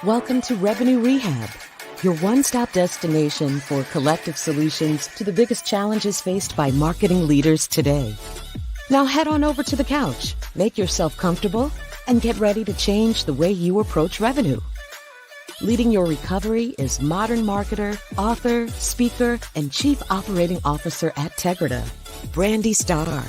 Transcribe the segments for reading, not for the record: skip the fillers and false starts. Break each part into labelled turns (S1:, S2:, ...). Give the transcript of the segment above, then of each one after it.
S1: Welcome to Revenue Rehab, your one-stop destination for collective solutions to the biggest challenges faced by marketing leaders today. Now head on over to the couch, make yourself comfortable, and get ready to change the way you approach revenue. Leading your recovery is modern marketer, author, speaker, and Chief Operating Officer at Table.Ed, Brandi Starr.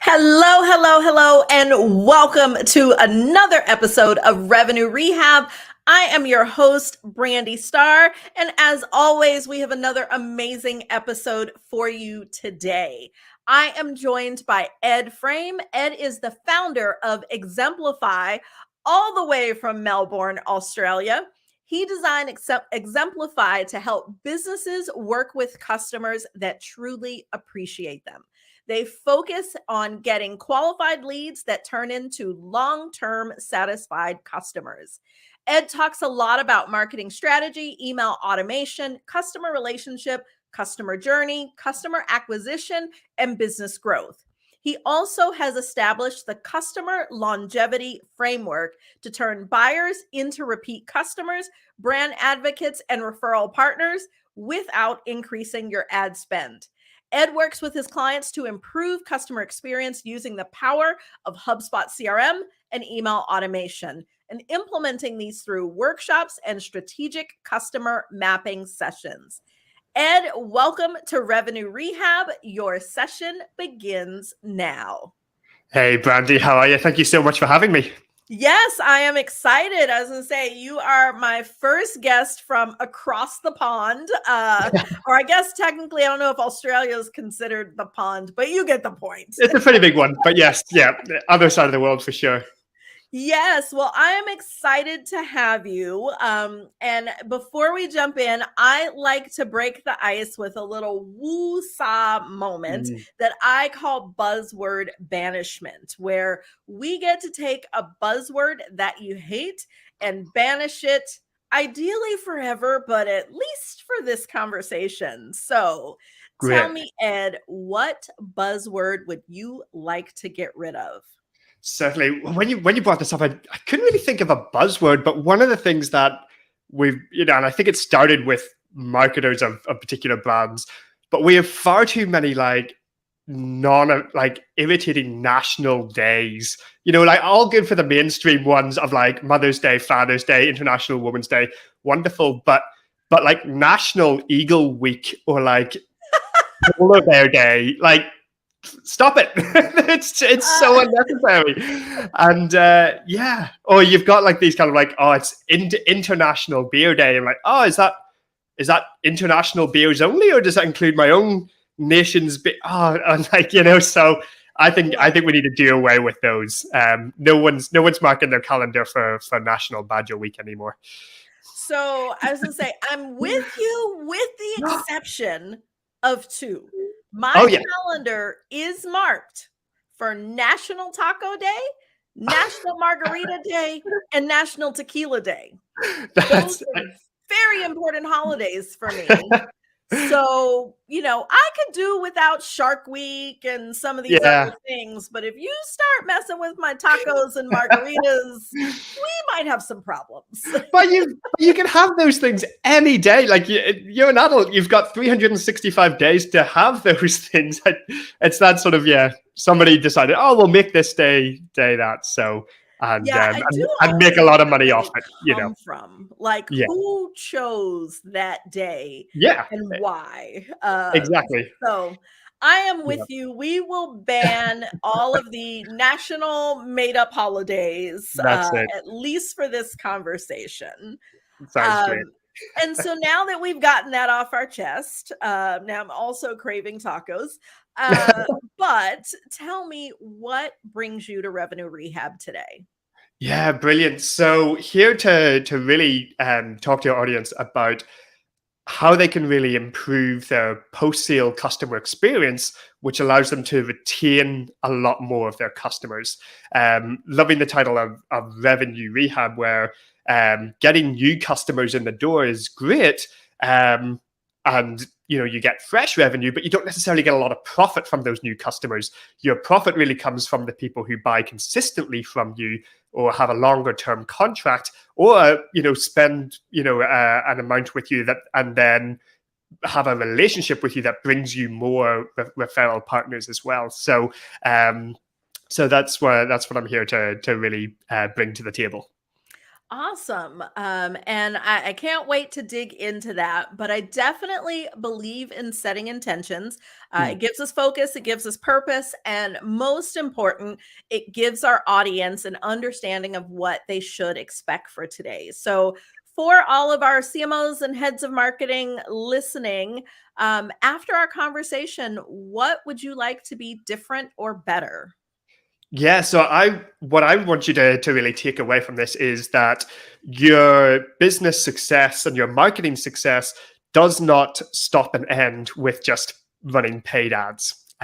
S2: Hello, and welcome to another episode of Revenue Rehab. I am your host, Brandi Starr, and as always, we have another amazing episode for you today. I am joined by Ed Frame. Ed is the founder of Exemplify, all the way from Melbourne, Australia. He designed Exemplify to help businesses work with customers that truly appreciate them. They focus on getting qualified leads that turn into long-term satisfied customers. Ed talks a lot about marketing strategy, email automation, customer relationship, customer journey, customer acquisition, and business growth. He also has established the customer longevity framework to turn buyers into repeat customers, brand advocates, and referral partners without increasing your ad spend. Ed works with his clients to improve customer experience using the power of HubSpot CRM and email automation, and implementing these through workshops and strategic customer mapping sessions. Ed, welcome to Revenue Rehab. Your session begins now.
S3: Hey, Brandi, how are you? Thank you so much for having me.
S2: Yes, I am excited. I was going to say, you are my first guest from across the pond, or I guess technically, I don't know if Australia is considered the pond, but you get the point.
S3: It's a pretty big one, but yes, yeah, other side of the world for sure.
S2: Yes, well, I am excited to have you. And before we jump in, I like to break the ice with a little woo-saw moment that I call buzzword banishment, where we get to take a buzzword that you hate and banish it, ideally forever, but at least for this conversation. So tell me, Ed, what buzzword would you like to get rid of?
S3: Certainly. When you brought this up, I couldn't really think of a buzzword, but one of the things that we've, and I think it started with marketers of particular brands, but we have far too many irritating national days, all good for the mainstream ones of like Mother's Day, Father's Day, International Women's Day, wonderful, but like National Eagle Week or like Polar Bear Day, stop it. it's so unnecessary. And or you've got like these kind of like, it's International Beer Day. I'm like, is that international beers only, or does that include my own nation's beer? So I think we need to do away with those. No one's marking their calendar for National Badger Week anymore.
S2: So I was gonna say, I'm with you with the exception of two. My calendar is marked for National Taco Day, National Margarita Day, and National Tequila Day. Those are very important holidays for me. So, I could do without Shark Week and some of these other things, but if you start messing with my tacos and margaritas, we might have some problems.
S3: But you can have those things any day. Like you're an adult, you've got 365 days to have those things. It's that sort of, somebody decided, we'll make this day that. So, and make a lot of money off it,
S2: from who chose that day and why
S3: exactly.
S2: So I am with you. We will ban all of the national made-up holidays at least for this conversation.
S3: Sounds great.
S2: And so now that we've gotten that off our chest, now I'm also craving tacos. But tell me, what brings you to Revenue Rehab today?
S3: Yeah, brilliant. So here to really talk to your audience about how they can really improve their post-sale customer experience, which allows them to retain a lot more of their customers. Loving the title of Revenue Rehab, where getting new customers in the door is great. And you get fresh revenue, but you don't necessarily get a lot of profit from those new customers. Your profit really comes from the people who buy consistently from you, or have a longer term contract, or spend an amount with you that, and then have a relationship with you that brings you more referral partners as well. So that's what I'm here to really bring to the table.
S2: Awesome. And I can't wait to dig into that, but I definitely believe in setting intentions. It gives us focus, it gives us purpose, and most important, it gives our audience an understanding of what they should expect for today. So for all of our CMOs and heads of marketing listening, after our conversation, what would you like to be different or better?
S3: Yeah, so what I want you to really take away from this is that your business success and your marketing success does not stop and end with just running paid ads.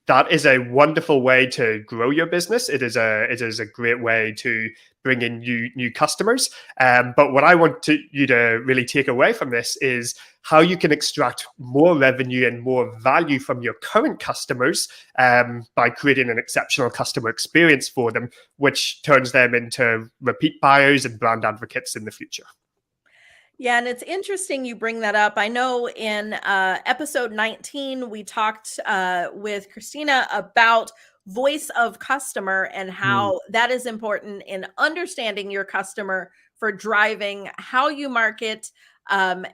S3: That is a wonderful way to grow your business. It is a great way to bring in new customers. But what I want you to really take away from this is how you can extract more revenue and more value from your current customers by creating an exceptional customer experience for them, which turns them into repeat buyers and brand advocates in the future.
S2: Yeah, and it's interesting you bring that up. I know in episode 19, we talked with Christina about voice of customer and how that is important in understanding your customer for driving how you market and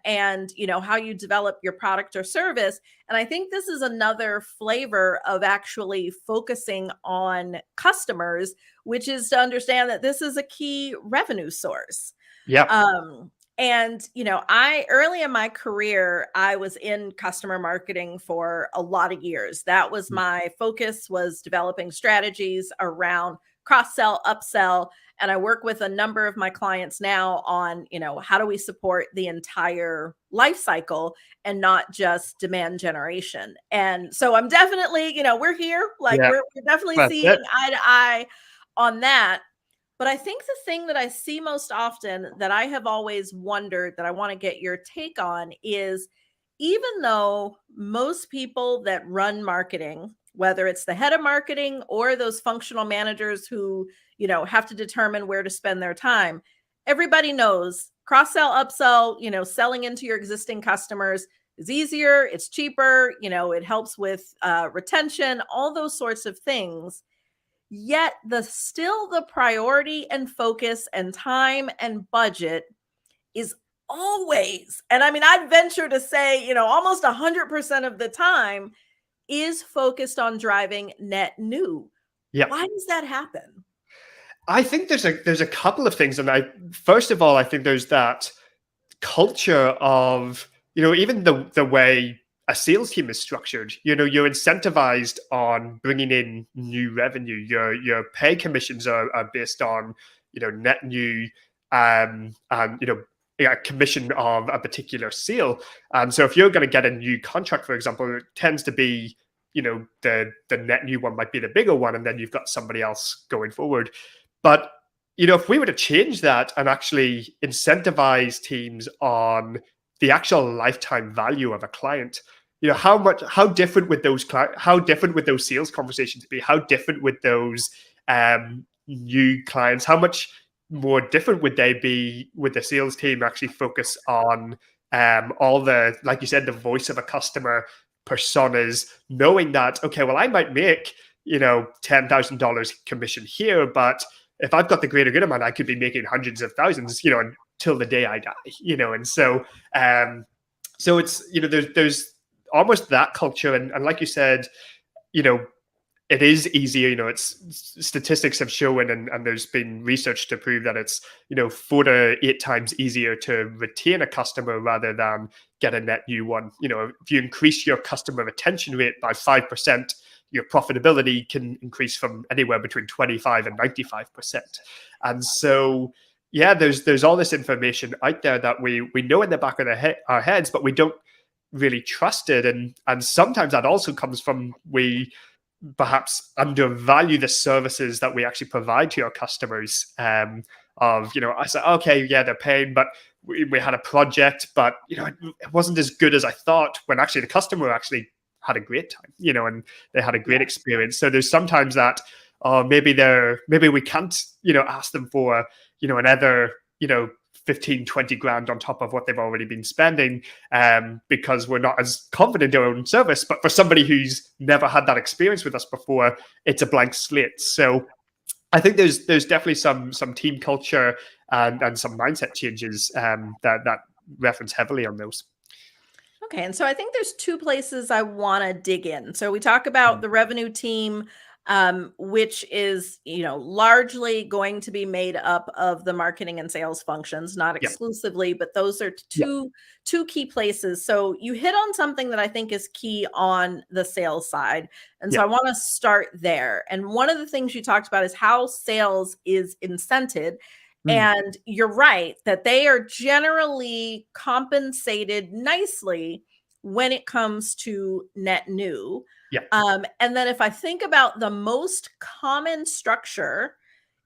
S2: how you develop your product or service. And I think this is another flavor of actually focusing on customers, which is to understand that this is a key revenue source.
S3: Yeah.
S2: And, I early in my career, I was in customer marketing for a lot of years. That was my focus, was developing strategies around cross-sell, upsell. And I work with a number of my clients now on, how do we support the entire life cycle and not just demand generation. And so I'm definitely, we're here, we're definitely seeing eye to eye on that. But I think the thing that I see most often that I have always wondered that I want to get your take on is, even though most people that run marketing, whether it's the head of marketing or those functional managers who, have to determine where to spend their time, everybody knows cross-sell, upsell, selling into your existing customers is easier, it's cheaper, it helps with retention, all those sorts of things. Yet the priority and focus and time and budget is always, and I mean, I'd venture to say, almost 100% of the time is focused on driving net new.
S3: Yeah.
S2: Why does that happen?
S3: I think there's a couple of things. And first of all, I think there's that culture of, even the way a sales team is structured. You're incentivized on bringing in new revenue. Your pay commissions are based on, net new, and a commission of a particular sale. And so if you're going to get a new contract, for example, it tends to be, the net new one might be the bigger one, and then you've got somebody else going forward. But if we were to change that and actually incentivize teams on the actual lifetime value of a client, how different would those sales conversations be? How different would those new clients? How much more different would they be? Would the sales team actually focus on all the, like you said, the voice of a customer personas, knowing that, okay, well, I might make $10,000 commission here, but if I've got the greater good amount, I could be making hundreds of thousands, until the day I die, and so it's, there's almost that culture. And like you said, it is easier, it's statistics have shown, and there's been research to prove that it's, 4 to 8 times easier to retain a customer rather than get a net new one. If you increase your customer retention rate by 5%, your profitability can increase from anywhere between 25 and 95%. And so, yeah, there's all this information out there that we know in the back of our heads, but we don't really trust it. And sometimes that also comes from, we perhaps undervalue the services that we actually provide to our customers. A of, I said, okay, yeah, they're paying, but we had a project, but, it wasn't as good as I thought, when actually the customer actually had a great time, and they had a great experience. So there's sometimes that, maybe we can't, ask them for, another, 15, 20 grand on top of what they've already been spending, because we're not as confident in our own service. But for somebody who's never had that experience with us before, it's a blank slate. So I think there's definitely some team culture and some mindset changes that reference heavily on those.
S2: Okay, and so I think there's two places I want to dig in. So we talk about the revenue team, which is, largely going to be made up of the marketing and sales functions, not exclusively, but those are two key places. So you hit on something that I think is key on the sales side. And so I want to start there. And one of the things you talked about is how sales is incented. And you're right that they are generally compensated nicely when it comes to net new. And then if I think about the most common structure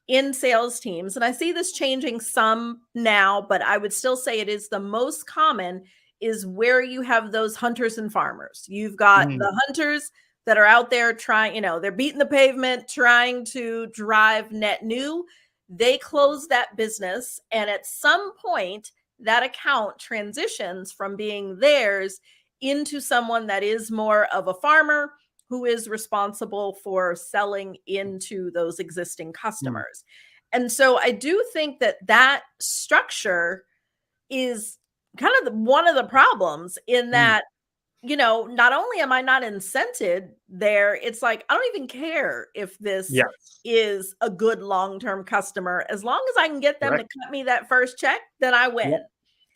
S2: in sales teams, and I see this changing some now, but I would still say it is the most common, is where you have those hunters and farmers. You've got the hunters that are out there trying, they're beating the pavement, trying to drive net new. They close that business, and at some point that account transitions from being theirs into someone that is more of a farmer who is responsible for selling into those existing customers. And so I do think that structure is kind of one of the problems, in that, not only am I not incented there, it's like, I don't even care if this is a good long-term customer. As long as I can get them to cut me that first check, then I win.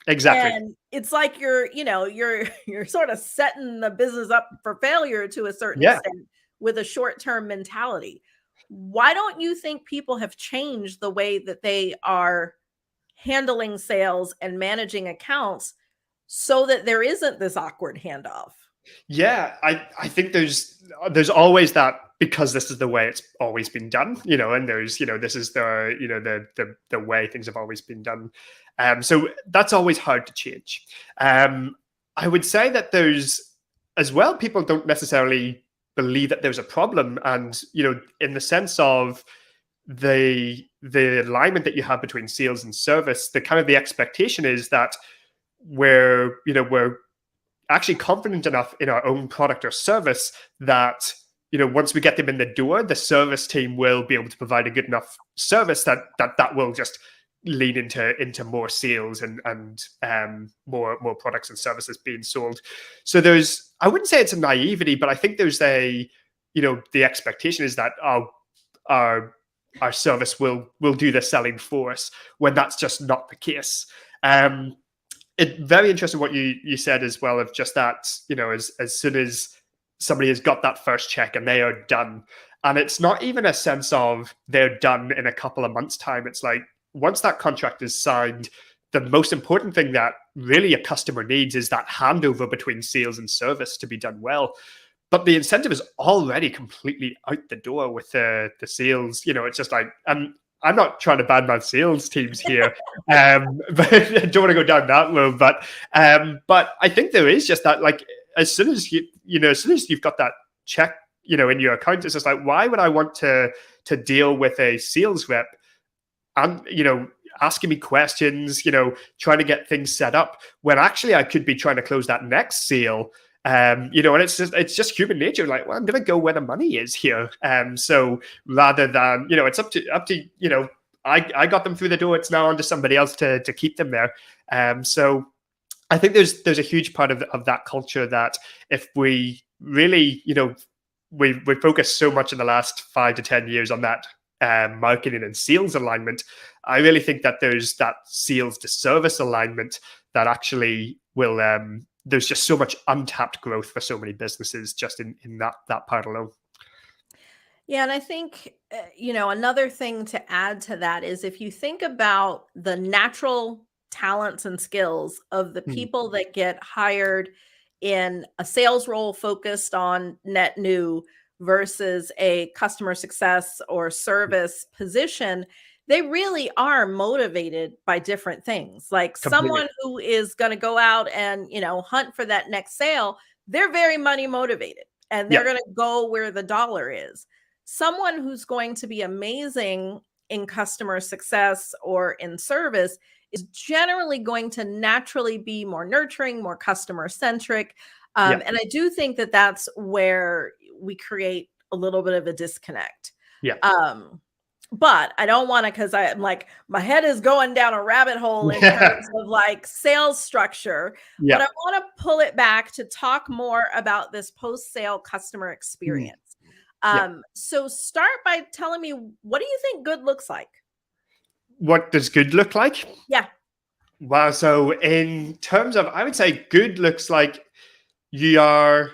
S3: Exactly.
S2: And it's like you're sort of setting the business up for failure to a certain extent with a short-term mentality. Why don't you think people have changed the way that they are handling sales and managing accounts so that there isn't this awkward handoff?
S3: Yeah, I think there's always that, because this is the way it's always been done, and there's, this is the way things have always been done. So that's always hard to change. I would say that there's, as well, people don't necessarily believe that there's a problem. And, in the sense of the alignment that you have between sales and service, the expectation is that we're actually confident enough in our own product or service that, once we get them in the door, the service team will be able to provide a good enough service that will just lead into more sales and more products and services being sold. So I wouldn't say it's a naivety, but I think there's the expectation is that our service will do the selling for us, when that's just not the case. It's very interesting what you said as well, of just that, as soon as somebody has got that first check and they are done, and it's not even a sense of they're done in a couple of months' time. It's like, once that contract is signed, the most important thing that really a customer needs is that handover between sales and service to be done well. But the incentive is already completely out the door with the sales. It's just like, I'm not trying to badmouth sales teams here, but I don't want to go down that road. But I think there is just that, like, as soon as you've got that check, in your account, it's just like, why would I want to deal with a sales rep and, asking me questions, trying to get things set up, when actually I could be trying to close that next sale. And it's just human nature. Like, well, I'm going to go where the money is here. So rather than, it's up to, I got them through the door. It's now on to somebody else to keep them there. So I think there's a huge part of that culture that, if we really, we focused so much in the last 5 to 10 years on that marketing and sales alignment. I really think that there's that sales to service alignment that actually will, there's just so much untapped growth for so many businesses just in that part alone.
S2: Yeah, and I think, another thing to add to that is, if you think about the natural talents and skills of the people that get hired in a sales role focused on net new versus a customer success or service position, they really are motivated by different things. Like
S3: Completely.
S2: someone who is going to go out and, hunt for that next sale, they're very money motivated and
S3: Yeah.
S2: they're going to go where the dollar is. Someone who's going to be amazing in customer success or in service is generally going to naturally be more nurturing, more customer centric.
S3: Yeah.
S2: And I do think that that's where we create a little bit of a disconnect.
S3: Yeah.
S2: But I don't want to, because I'm like, my head is going down a rabbit hole in terms of like sales structure.
S3: Yeah.
S2: But I want to pull it back to talk more about this post-sale customer experience. So start by telling me, what do you think good looks like?
S3: What does good look like?
S2: Yeah.
S3: Wow. So in terms of, I would say good looks like you are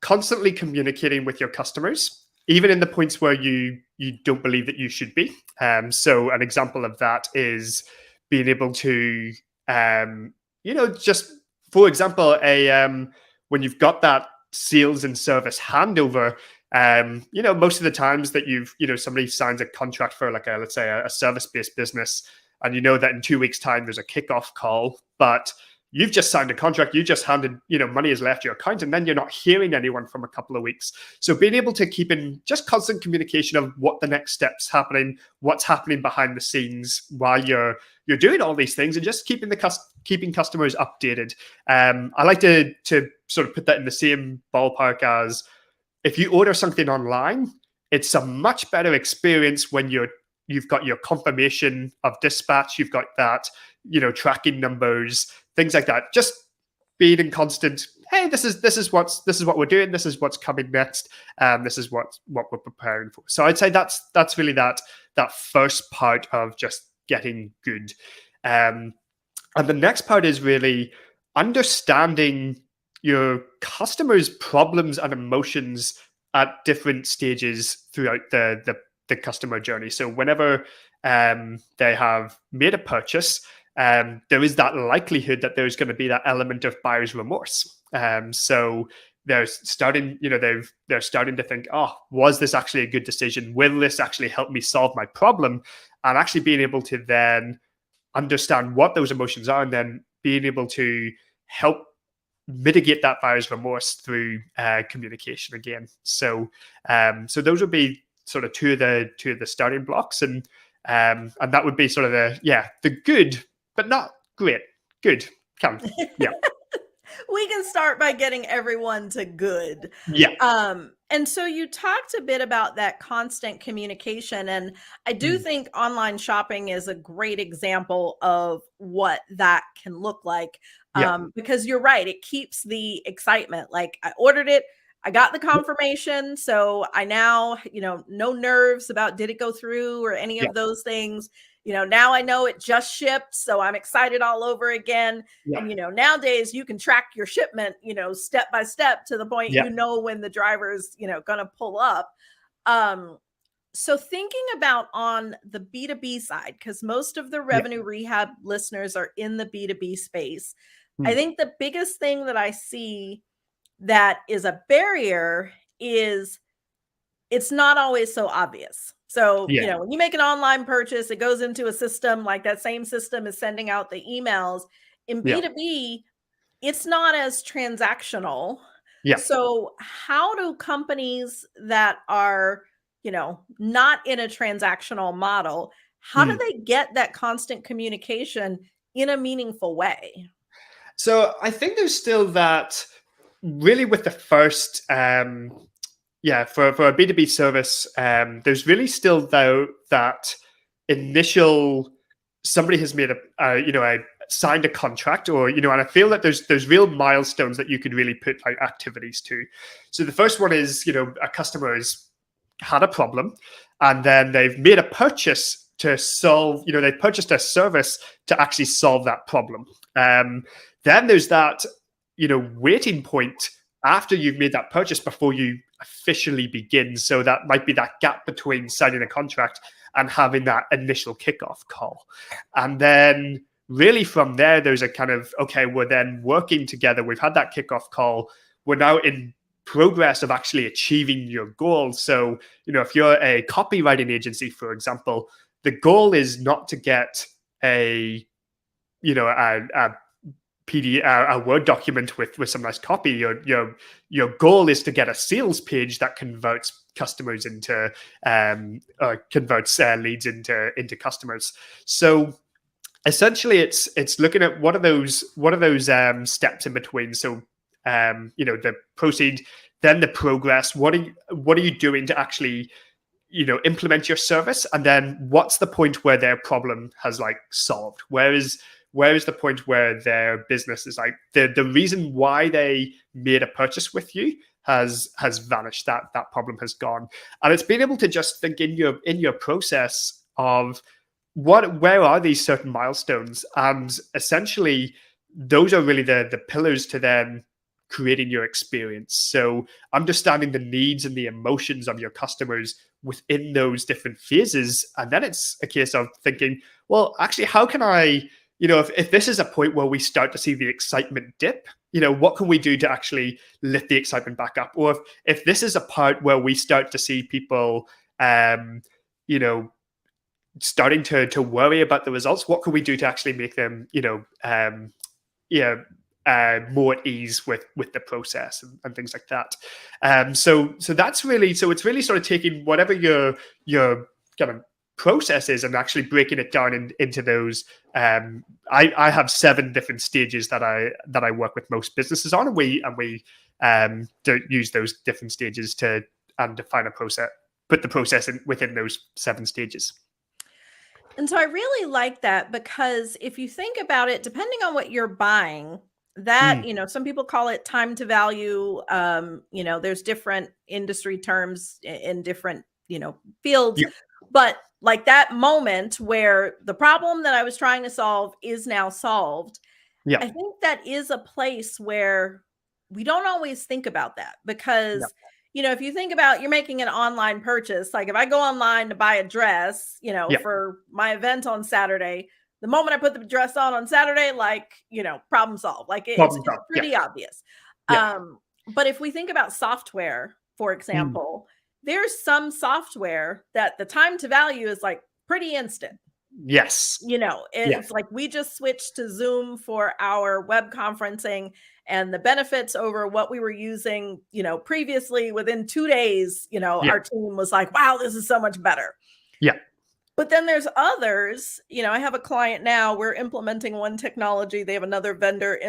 S3: constantly communicating with your customers, even in the points where you don't believe that you should be. So an example of that is being able to, just for example, when you've got that sales and service handover, most of the times that somebody signs a contract for like let's say a service-based business, and you know that in 2 weeks' time there's a kickoff call, but you've just signed a contract, you just handed, money has left your account, and then you're not hearing anyone from a couple of weeks. So being able to keep in just constant communication of what the next step's happening, what's happening behind the scenes while you're doing all these things, and just keeping customers updated. I like to sort of put that in the same ballpark as if you order something online, it's a much better experience when you've got your confirmation of dispatch, you've got that, tracking numbers, things like that. Just being in constant, hey, this is what we're doing, this is what's coming next, this is what we're preparing for. So I'd say that's really that first part of just getting good. And the next part is really understanding your customers' problems and emotions at different stages throughout the customer journey. So whenever they have made a purchase, there is that likelihood that there's going to be that element of buyer's remorse. So they're starting, they're starting to think, oh, was this actually a good decision? Will this actually help me solve my problem? And actually being able to then understand what those emotions are, and then being able to help mitigate that buyer's remorse through communication again. So those would be sort of two of the starting blocks, and that would be sort of the good, but not great. Good. Yeah.
S2: We can start by getting everyone to good.
S3: Yeah.
S2: And so you talked a bit about that constant communication, and I do think online shopping is a great example of what that can look like. Because you're right, it keeps the excitement. Like, I ordered it, I got the confirmation, so I now, no nerves about did it go through or any of those things. Now I know it just shipped, so I'm excited all over again. And, nowadays you can track your shipment, step by step to the point, when the driver's, going to pull up. So thinking about on the B2B side, because most of the revenue rehab listeners are in the B2B space, I think the biggest thing that I see that is a barrier is it's not always so obvious. So, when you make an online purchase, it goes into a system, like that same system is sending out the emails. In B2B, it's not as transactional. So how do companies that are, not in a transactional model, how do they get that constant communication in a meaningful way?
S3: So I think there's still that really with the first, for a B2B service, there's really still though that initial, somebody has made signed a contract, or, and I feel that there's real milestones that you could really put like activities to. So the first one is, a customer has had a problem, and then they've made a purchase to solve, they've purchased a service to actually solve that problem. Then there's that, waiting point after you've made that purchase before you officially begin. So that might be that gap between signing a contract and having that initial kickoff call. And then really from there, there's a kind of, okay, we're then working together. We've had that kickoff call. We're now in progress of actually achieving your goals. So, if you're a copywriting agency, for example, the goal is not to get a Word document with some nice copy. Your goal is to get a sales page that converts customers into converts leads into customers. So essentially, it's looking at what are those steps in between. So the proceed, then the progress. What are you doing to actually implement your service, and then what's the point where their problem has like solved? Where is the point where their business is like the reason why they made a purchase with you has vanished, that problem has gone. And it's being able to just think in your process of where are these certain milestones, and essentially those are really the pillars to then creating your experience. So understanding the needs and the emotions of your customers within those different phases. And then it's a case of thinking, well, actually, how can I, if this is a point where we start to see the excitement dip, what can we do to actually lift the excitement back up? Or if this is a part where we start to see people, starting to worry about the results, what can we do to actually make them, more at ease with the process and things like that. So that's really, so it's really sort of taking whatever your kind of process is and actually breaking it down into those. I have 7 different stages that I work with most businesses on, and we don't use those different stages to define a process, put the process within those 7 stages.
S2: And so I really like that, because if you think about it, depending on what you're buying, that, some people call it time to value. There's different industry terms in different, fields, but like that moment where the problem that I was trying to solve is now solved.
S3: Yeah.
S2: I think that is a place where we don't always think about that, because if you think about, you're making an online purchase, like if I go online to buy a dress, for my event on Saturday, the moment I put the dress on Saturday, problem solved. Like it's pretty obvious.
S3: Yeah.
S2: But if we think about software, for example, there's some software that the time to value is like pretty instant.
S3: Yes.
S2: It's like we just switched to Zoom for our web conferencing, and the benefits over what we were using, previously, within 2 days, our team was like, wow, this is so much better.
S3: Yeah.
S2: But then there's others, I have a client now, we're implementing one technology. They have another vendor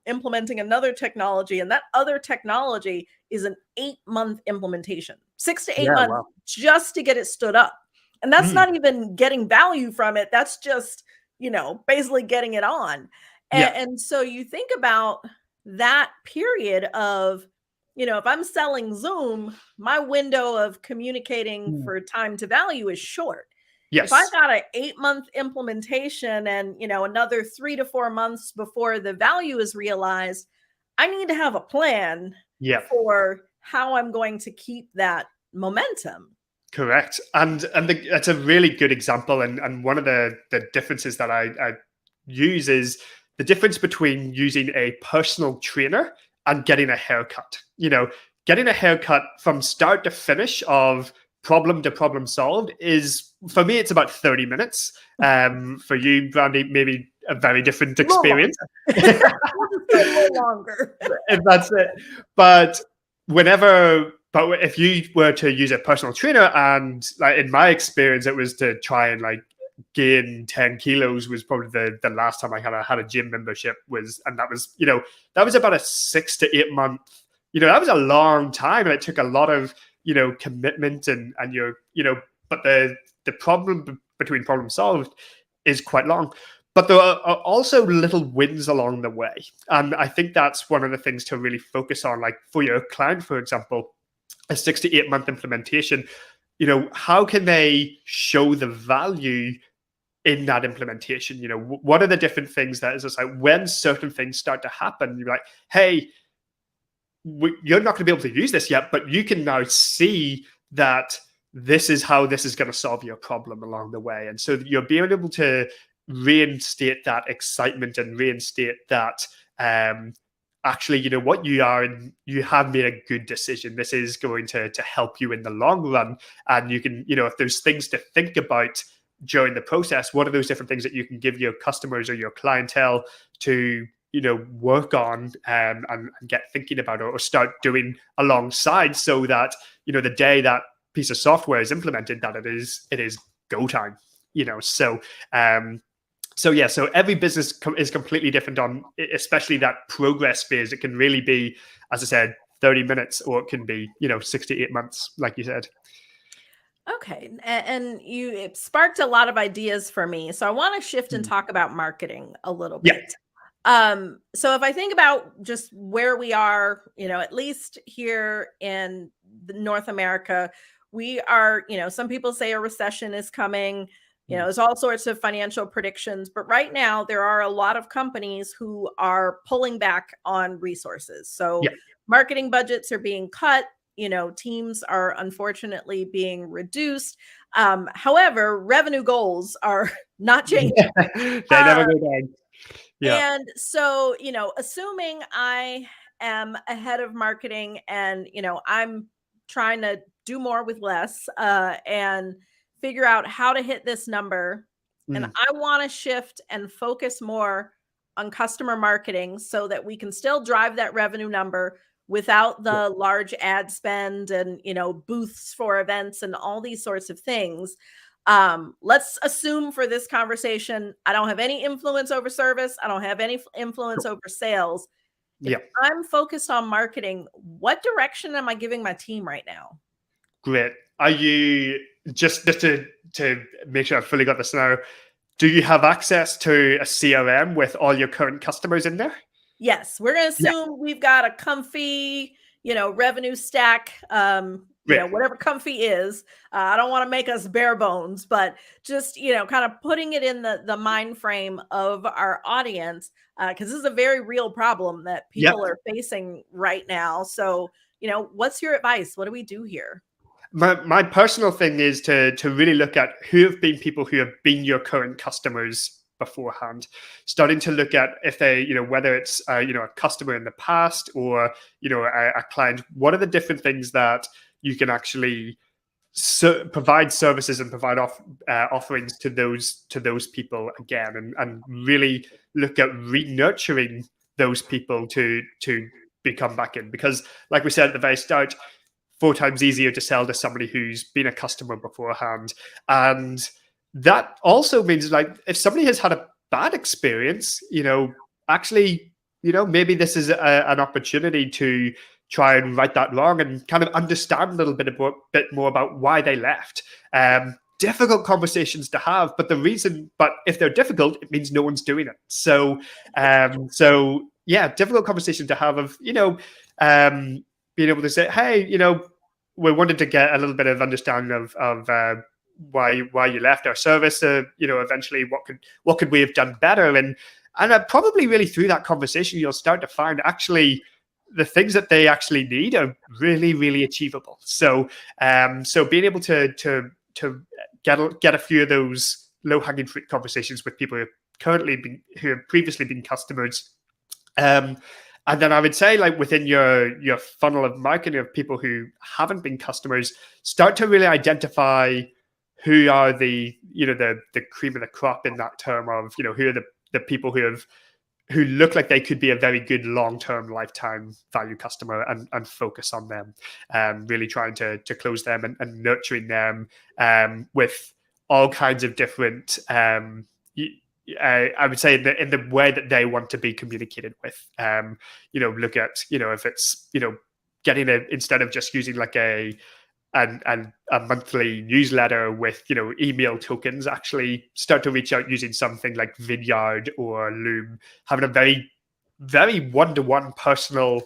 S2: implementing another technology. And that other technology is an 8-month implementation, 6 to 8 months just to get it stood up. And that's not even getting value from it. That's just, basically getting it on. And so you think about that period of, if I'm selling Zoom, my window of communicating for time to value is short.
S3: Yes.
S2: If I got an 8-month implementation and, another 3 to 4 months before the value is realized, I need to have a plan for how I'm going to keep that momentum.
S3: Correct. And that's a really good example. And one of the differences that I use is the difference between using a personal trainer and getting a haircut. Getting a haircut from start to finish of problem to problem solved is, for me, it's about 30 minutes. For you, Brandi, maybe a very different experience.
S2: A little longer.
S3: If that's it. But if you were to use a personal trainer, and like in my experience, it was to try and like gain 10 kilos was probably the last time I had a gym membership and that was about a 6 to 8 month, that was a long time, and it took a lot of, commitment and but the problem between problem solved is quite long. But there are also little wins along the way. And I think that's one of the things to really focus on. Like for your client, for example, a 6 to 8 month implementation, how can they show the value in that implementation? What are the different things that is just like when certain things start to happen, you're like, hey, you're not going to be able to use this yet, but you can now see that this is how this is going to solve your problem along the way. And so you're being able to reinstate that excitement and reinstate that actually, what you are, and you have made a good decision. This is going to help you in the long run. And you can, if there's things to think about during the process, what are those different things that you can give your customers or your clientele to, work on and get thinking about or start doing alongside, so that, the day that piece of software is implemented, that it is go time, so so every business is completely different on, especially that progress phase. It can really be, as I said, 30 minutes, or it can be, 6 to 8 months, like you said.
S2: Okay. And it sparked a lot of ideas for me. So I want to shift and talk about marketing a little bit. So if I think about just where we are, at least here in North America, we are, some people say a recession is coming. There's all sorts of financial predictions, but right now there are a lot of companies who are pulling back on resources. So marketing budgets are being cut. Teams are unfortunately being reduced. However, revenue goals are not changing.
S3: They never go down. Yeah.
S2: And so, assuming I am ahead of marketing and, I'm trying to do more with less and figure out how to hit this number. And I want to shift and focus more on customer marketing so that we can still drive that revenue number without the large ad spend and, booths for events and all these sorts of things. Let's assume for this conversation, I don't have any influence over service. I don't have any influence over sales. If I'm focused on marketing, what direction am I giving my team right now?
S3: Great. Are you, just to make sure I've fully got this now, do you have access to a CRM with all your current customers in there?
S2: Yes, we're going to assume we've got a comfy, revenue stack, whatever comfy is. I don't want to make us bare bones, but just, kind of putting it in the mind frame of our audience, because this is a very real problem that people are facing right now. So, what's your advice? What do we do here?
S3: My personal thing is to really look at who have been people who have been your current customers beforehand, starting to look at if they, whether it's a customer in the past or a client, what are the different things that you can actually provide services and provide offerings to those people again, and really look at re-nurturing those people to become back in, because like we said at the very start, 4 times easier to sell to somebody who's been a customer beforehand. And that also means, like, if somebody has had a bad experience, actually, maybe this is an opportunity to try and right that wrong and kind of understand a little bit more about why they left. Difficult conversations to have, but if they're difficult, it means no one's doing it. So difficult conversation to have of, being able to say, hey, we wanted to get a little bit of understanding of why you left our service. Eventually, what could we have done better? And probably really through that conversation, you'll start to find actually the things that they actually need are really, really achievable. So being able to get a few of those low hanging fruit conversations with people who have previously been customers. And then I would say, like, within your funnel of marketing of people who haven't been customers, start to really identify who are the cream of the crop in that term of, who are the people who look like they could be a very good long-term lifetime value customer, and focus on them, really trying to close them and nurturing them with all kinds of different I would say in the way that they want to be communicated with. Look at, if it's, getting instead of just using like a monthly newsletter with, email tokens, actually start to reach out using something like Vidyard or Loom, having a very, very one-to-one personal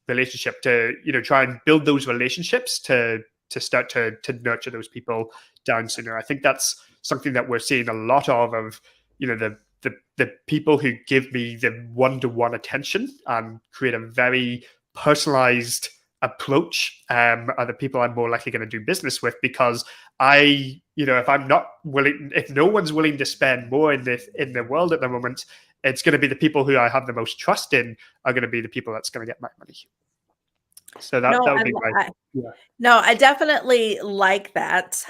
S3: relationship to, try and build those relationships to start to nurture those people down sooner. I think that's something that we're seeing a lot of, the people who give me the one-to-one attention and create a very personalized approach are the people I'm more likely going to do business with, because if no one's willing to spend more in the world at the moment, it's going to be the people who I have the most trust in are going to be the people that's going to get my money. So that would be right.
S2: No, I definitely like that.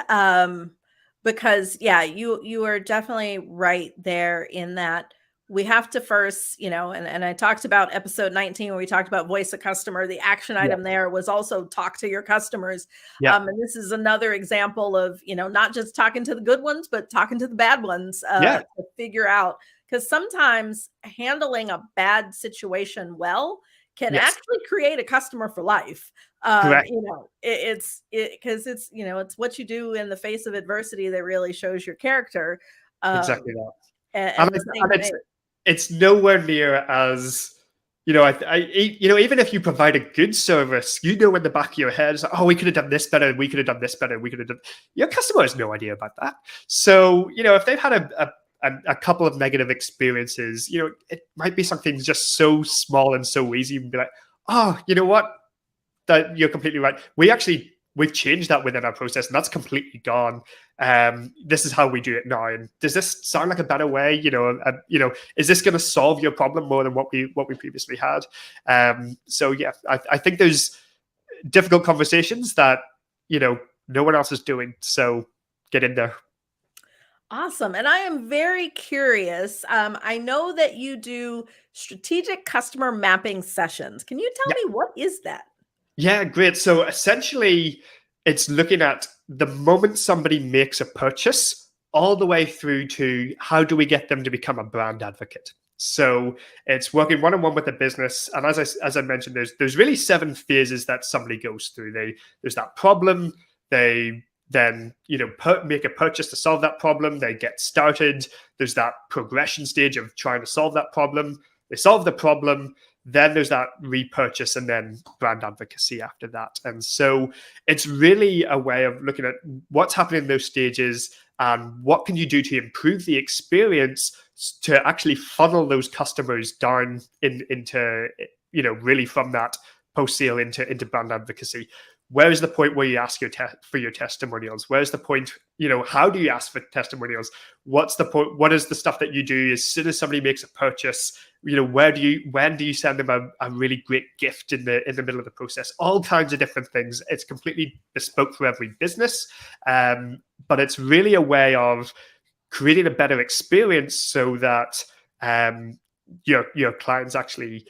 S2: because you are definitely right there in that we have to first, and I talked about episode 19 where we talked about voice of customer. The action
S3: Yeah.
S2: item there was also talk to your customers.
S3: Yeah.
S2: And this is another example of, not just talking to the good ones, but talking to the bad ones
S3: Yeah.
S2: to figure out, because sometimes handling a bad situation well can
S3: Yes.
S2: actually create a customer for life.
S3: Correct.
S2: It's what you do in the face of adversity that really shows your character.
S3: Exactly that.
S2: And the same thing.
S3: It's nowhere near as, even if you provide a good service, in the back of your head, it's like, oh, we could have done this better, we could have done this better, we could have done. Your customer has no idea about that. So, if they've had a couple of negative experiences, it might be something just so small and so easy. You can be like, oh, you know what? That you're completely right. We've changed that within our process, and that's completely gone. This is how we do it now. And does this sound like a better way? Is this going to solve your problem more than what we previously had? So yeah, I think there's difficult conversations that no one else is doing. So get in there.
S2: Awesome. And I am very curious. I know that you do strategic customer mapping sessions. Can you tell me, what is that?
S3: Yeah, great. So essentially, it's looking at the moment somebody makes a purchase all the way through to how do we get them to become a brand advocate. So it's working one-on-one with the business. And as I mentioned, there's really 7 phases that somebody goes through. There's that problem. They then make a purchase to solve that problem. They get started. There's that progression stage of trying to solve that problem. They solve the problem. Then there's that repurchase and then brand advocacy after that. And so it's really a way of looking at what's happening in those stages and what can you do to improve the experience to actually funnel those customers down into really from that post-sale into brand advocacy. Where is the point where you ask for your testimonials? Where's the point, how do you ask for testimonials? What's the point? What is the stuff that you do as soon as somebody makes a purchase? When do you send them a really great gift in the middle of the process? All kinds of different things. It's completely bespoke for every business. But it's really a way of creating a better experience so that your clients actually,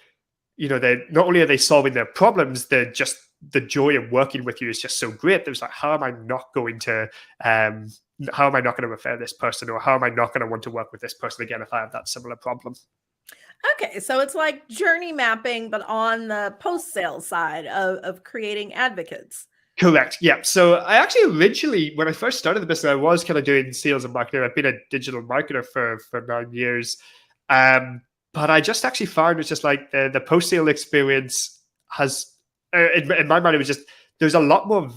S3: they not only are they solving their problems, they're just the joy of working with you is just so great. There's like, how am I not going to refer this person, or how am I not going to want to work with this person again if I have that similar problem?
S2: Okay, so it's like journey mapping, but on the post-sale side of creating advocates.
S3: Correct. Yeah. So I actually originally, when I first started the business, I was kind of doing sales and marketing. I've been a digital marketer for 9 years. But I just actually found it's just like the post-sale experience has, in my mind, it was just, there's a lot more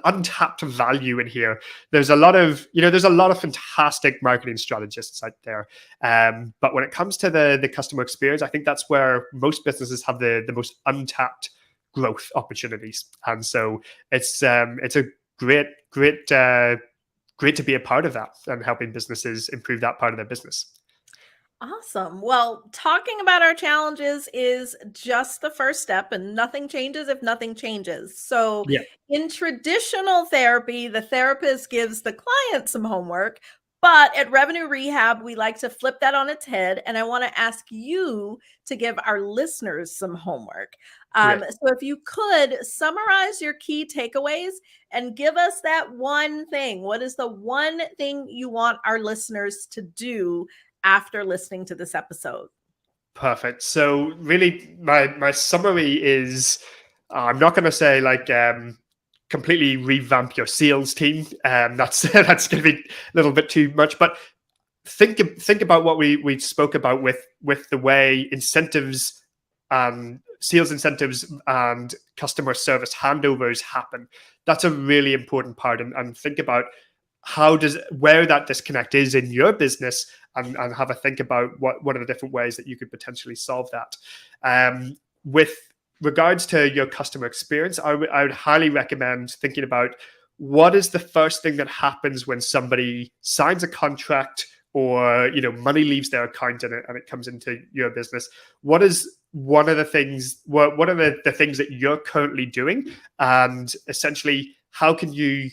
S3: untapped value in here. There's a lot of fantastic marketing strategists out there. But when it comes to the customer experience, I think that's where most businesses have the most untapped growth opportunities. And so it's a great to be a part of that and helping businesses improve that part of their business.
S2: Awesome. Well, talking about our challenges is just the first step, and nothing changes if nothing changes. So
S3: Yeah.
S2: in traditional therapy, the therapist gives the client some homework, but at Revenue Rehab, we like to flip that on its head. And I want to ask you to give our listeners some homework. So if you could summarize your key takeaways and give us that one thing. What is the one thing you want our listeners to do after listening to this episode?
S3: Perfect. So really my summary is, I'm not going to say like completely revamp your sales team. That's going to be a little bit too much, but think about what we spoke about with the way incentives, sales incentives and customer service handovers happen. That's a really important part, and think about where that disconnect is in your business, and have a think about what are the different ways that you could potentially solve that. With regards to your customer experience, I would highly recommend thinking about what is the first thing that happens when somebody signs a contract, or money leaves their account and it comes into your business. What is one of the things? What are the things that you're currently doing, and essentially how can you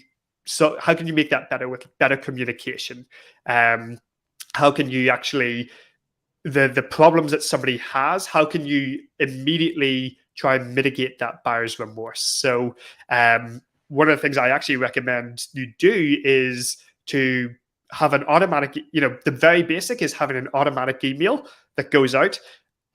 S3: how can you make that better with better communication? How can you actually, the problems that somebody has, how can you immediately try and mitigate that buyer's remorse? So one of the things I actually recommend you do is to have an automatic, the very basic is having an automatic email that goes out,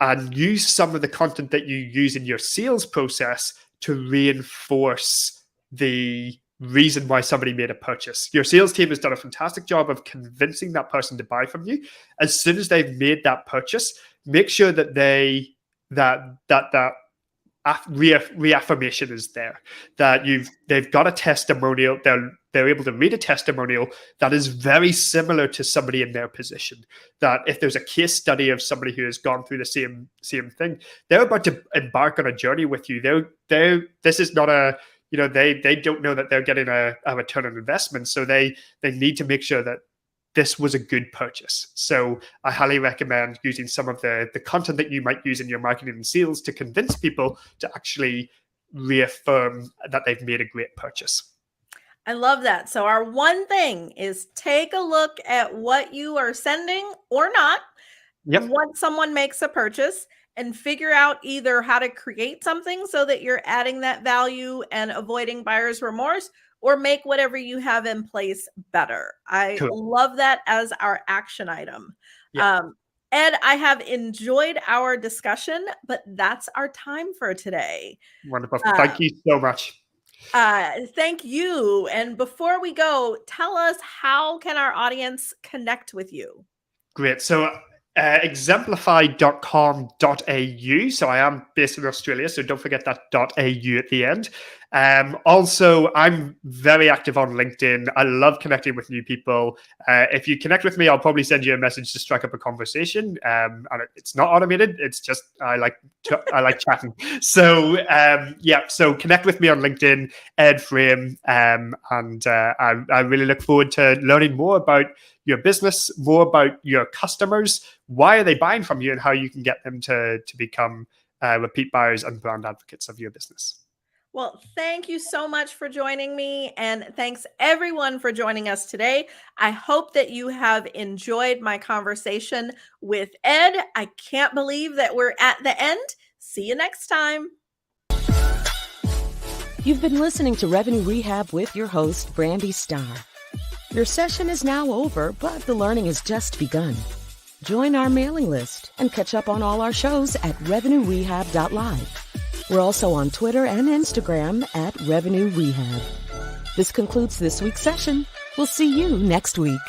S3: and use some of the content that you use in your sales process to reinforce the reason why somebody made a purchase. Your sales team has done a fantastic job of convincing that person to buy from you. As soon as they've made that purchase, make sure that that reaffirmation is there, that they've got a testimonial, they're able to read a testimonial that is very similar to somebody in their position, that if there's a case study of somebody who has gone through the same thing, they're about to embark on a journey with you. This is not a, they don't know that they're getting a return on investment, so they need to make sure that this was a good purchase. So I highly recommend using some of the content that you might use in your marketing and sales to convince people to actually reaffirm that they've made a great purchase.
S2: I love that. So our one thing is take a look at what you are sending or not.
S3: Yep.
S2: Once someone makes a purchase, and figure out either how to create something so that you're adding that value and avoiding buyer's remorse, or make whatever you have in place better. I love that as our action item.
S3: Yeah.
S2: Ed, I have enjoyed our discussion, but that's our time for today.
S3: Wonderful. Thank you so much.
S2: Thank you. And before we go, tell us, how can our audience connect with you?
S3: Great. So exemplify.com.au. So I am based in Australia, so don't forget that .au at the end. Also, I'm very active on LinkedIn. I love connecting with new people. If you connect with me, I'll probably send you a message to strike up a conversation. And it's not automated. It's just I like chatting. So so connect with me on LinkedIn, Ed Frame, and I really look forward to learning more about your business, more about your customers, why are they buying from you, and how you can get them to become repeat buyers and brand advocates of your business.
S2: Well, thank you so much for joining me, and thanks everyone for joining us today. I hope that you have enjoyed my conversation with Ed. I can't believe that we're at the end. See you next time.
S1: You've been listening to Revenue Rehab with your host, Brandi Starr. Your session is now over, but the learning has just begun. Join our mailing list and catch up on all our shows at revenuerehab.live. We're also on Twitter and Instagram at Revenue Rehab. This concludes this week's session. We'll see you next week.